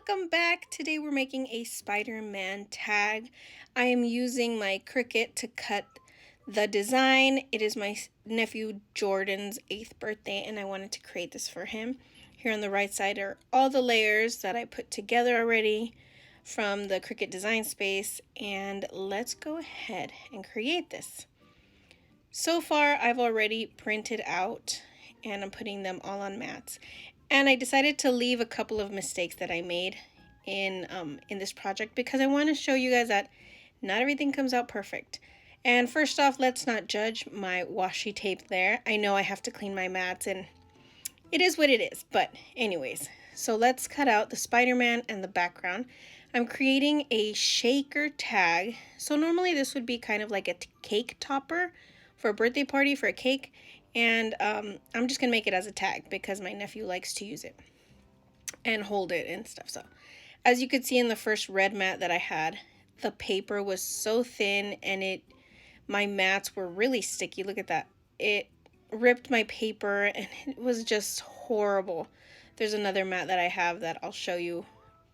Welcome back. Today we're making a Spider-Man tag. I am using my Cricut to cut the design. It is my nephew Jordan's 8th birthday and I wanted to create this for him. Here on the right side are all the layers that I put together already from the Cricut design space, and let's go ahead and create this. So far I've already printed out and I'm putting them all on mats. And I decided to leave a couple of mistakes that I made in this project because I want to show you guys that not everything comes out perfect. And first off, let's not judge my washi tape there. I know I have to clean my mats and it is what it is. But anyways, so let's cut out the Spider-Man and the background. I'm creating a shaker tag. So normally this would be kind of like a cake topper for a birthday party for a cake. And I'm just going to make it as a tag because my nephew likes to use it and hold it and stuff. So as you could see in the first red mat that I had, the paper was so thin and my mats were really sticky. Look at that. It ripped my paper and it was just horrible. There's another mat that I have that I'll show you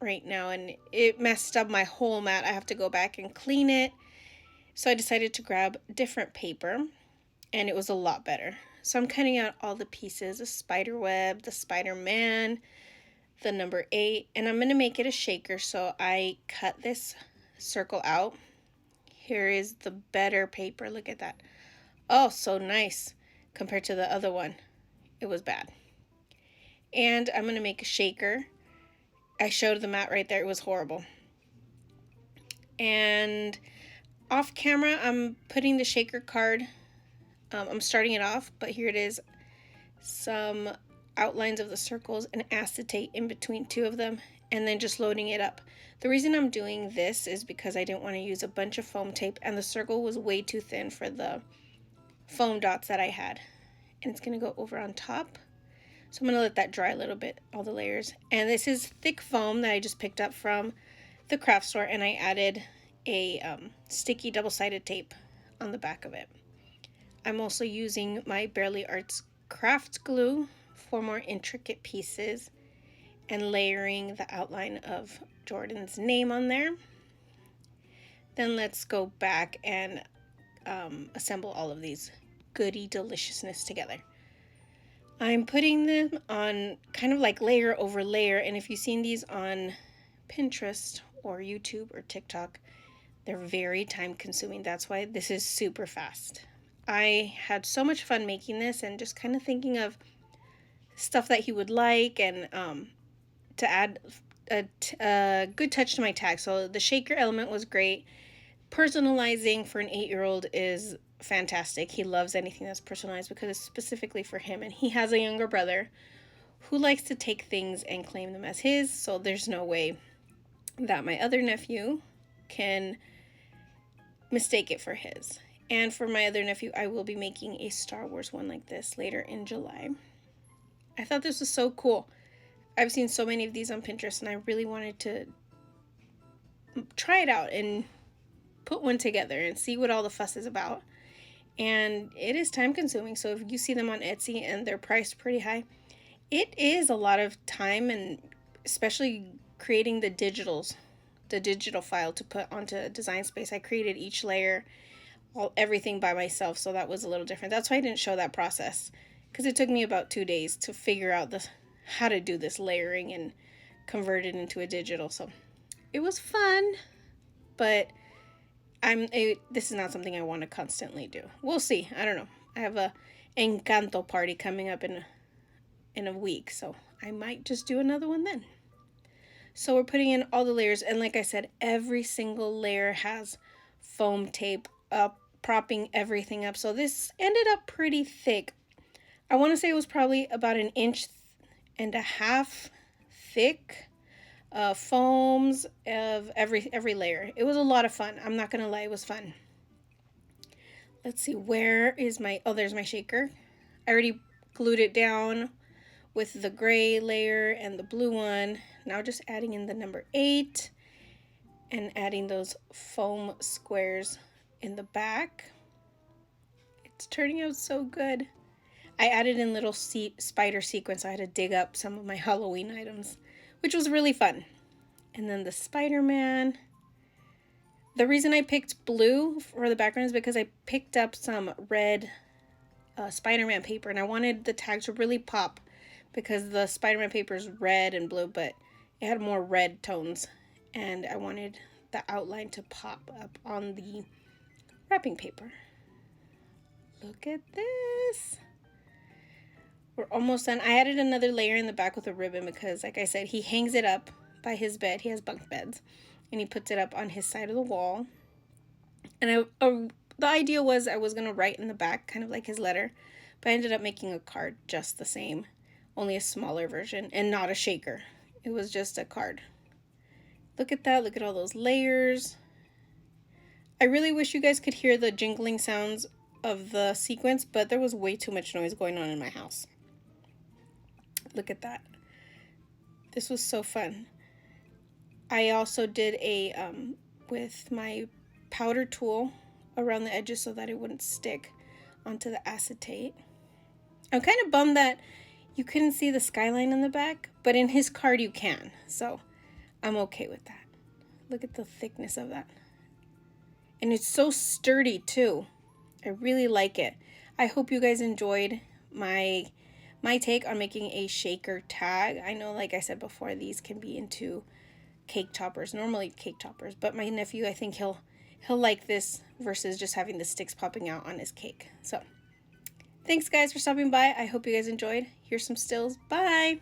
right now, and it messed up my whole mat. I have to go back and clean it. So I decided to grab different paper and it was a lot better. So I'm cutting out all the pieces, the spider web, the Spider-Man, the number 8, and I'm going to make it a shaker. So I cut this circle out. Here is the better paper. Look at that. Oh, so nice compared to the other one. It was bad. And I'm going to make a shaker. I showed the mat right there. It was horrible. And off camera, I'm putting the shaker card. I'm starting it off, but here it is. Some outlines of the circles and acetate in between two of them, and then just loading it up. The reason I'm doing this is because I didn't want to use a bunch of foam tape, and the circle was way too thin for the foam dots that I had. And it's going to go over on top. So I'm going to let that dry a little bit, all the layers. And this is thick foam that I just picked up from the craft store, and I added a sticky double-sided tape on the back of it. I'm also using my Barely Arts craft glue for more intricate pieces and layering the outline of Jordan's name on there. Then let's go back and assemble all of these goody deliciousness together. I'm putting them on kind of like layer over layer, and if you've seen these on Pinterest or YouTube or TikTok, they're very time consuming. That's why this is super fast. I had so much fun making this and just kind of thinking of stuff that he would like, and to add a good touch to my tag. So the shaker element was great. Personalizing for an 8-year-old is fantastic. He loves anything that's personalized because it's specifically for him, and he has a younger brother who likes to take things and claim them as his, so there's no way that my other nephew can mistake it for his. And for my other nephew, I will be making a Star Wars one like this later in July. I thought this was so cool. I've seen so many of these on Pinterest, and I really wanted to try it out and put one together and see what all the fuss is about. And it is time consuming, so if you see them on Etsy and they're priced pretty high, it is a lot of time, and especially creating the digital file to put onto Design Space. I created each layer, everything by myself, so that was a little different. That's why I didn't show that process, because it took me about 2 days to figure out how to do this layering and convert it into a digital. So it was fun, but this is not something I want to constantly do. We'll see. I don't know. I have a Encanto party coming up in a week, so I might just do another one then. So we're putting in all the layers, and like I said, every single layer has foam tape up, propping everything up. So this ended up pretty thick. I want to say it was probably about 1.5 inches thick foams of every layer. It was a lot of fun. I'm not gonna lie, it was fun. Let's see, where is there's my shaker. I already glued it down with the gray layer and the blue one. Now just adding in the number 8 and adding those foam squares in the back. It's turning out so good. I added in little spider sequins. I had to dig up some of my Halloween items, which was really fun. And then the Spider-Man. The reason I picked blue for the background is because I picked up some red Spider-Man paper, and I wanted the tag to really pop because the Spider-Man paper is red and blue, but it had more red tones, and I wanted the outline to pop up on the wrapping paper. Look at this. We're almost done. I added another layer in the back with a ribbon because, like I said, he hangs it up by his bed. He has bunk beds, and he puts it up on his side of the wall. And the idea was I was going to write in the back, kind of like his letter, but I ended up making a card just the same, only a smaller version, and not a shaker. It was just a card. Look at that. Look at all those layers. I really wish you guys could hear the jingling sounds of the sequence, but there was way too much noise going on in my house. Look at that. This was so fun. I also did a, with my powder tool around the edges so that it wouldn't stick onto the acetate. I'm kind of bummed that you couldn't see the skyline in the back, but in his card you can, so I'm okay with that. Look at the thickness of that. And it's so sturdy too. I really like it. I hope you guys enjoyed my take on making a shaker tag. I know, like I said before, these can be into cake toppers, normally cake toppers, but my nephew, I think he'll like this versus just having the sticks popping out on his cake. So thanks guys for stopping by. I hope you guys enjoyed. Here's some stills. Bye.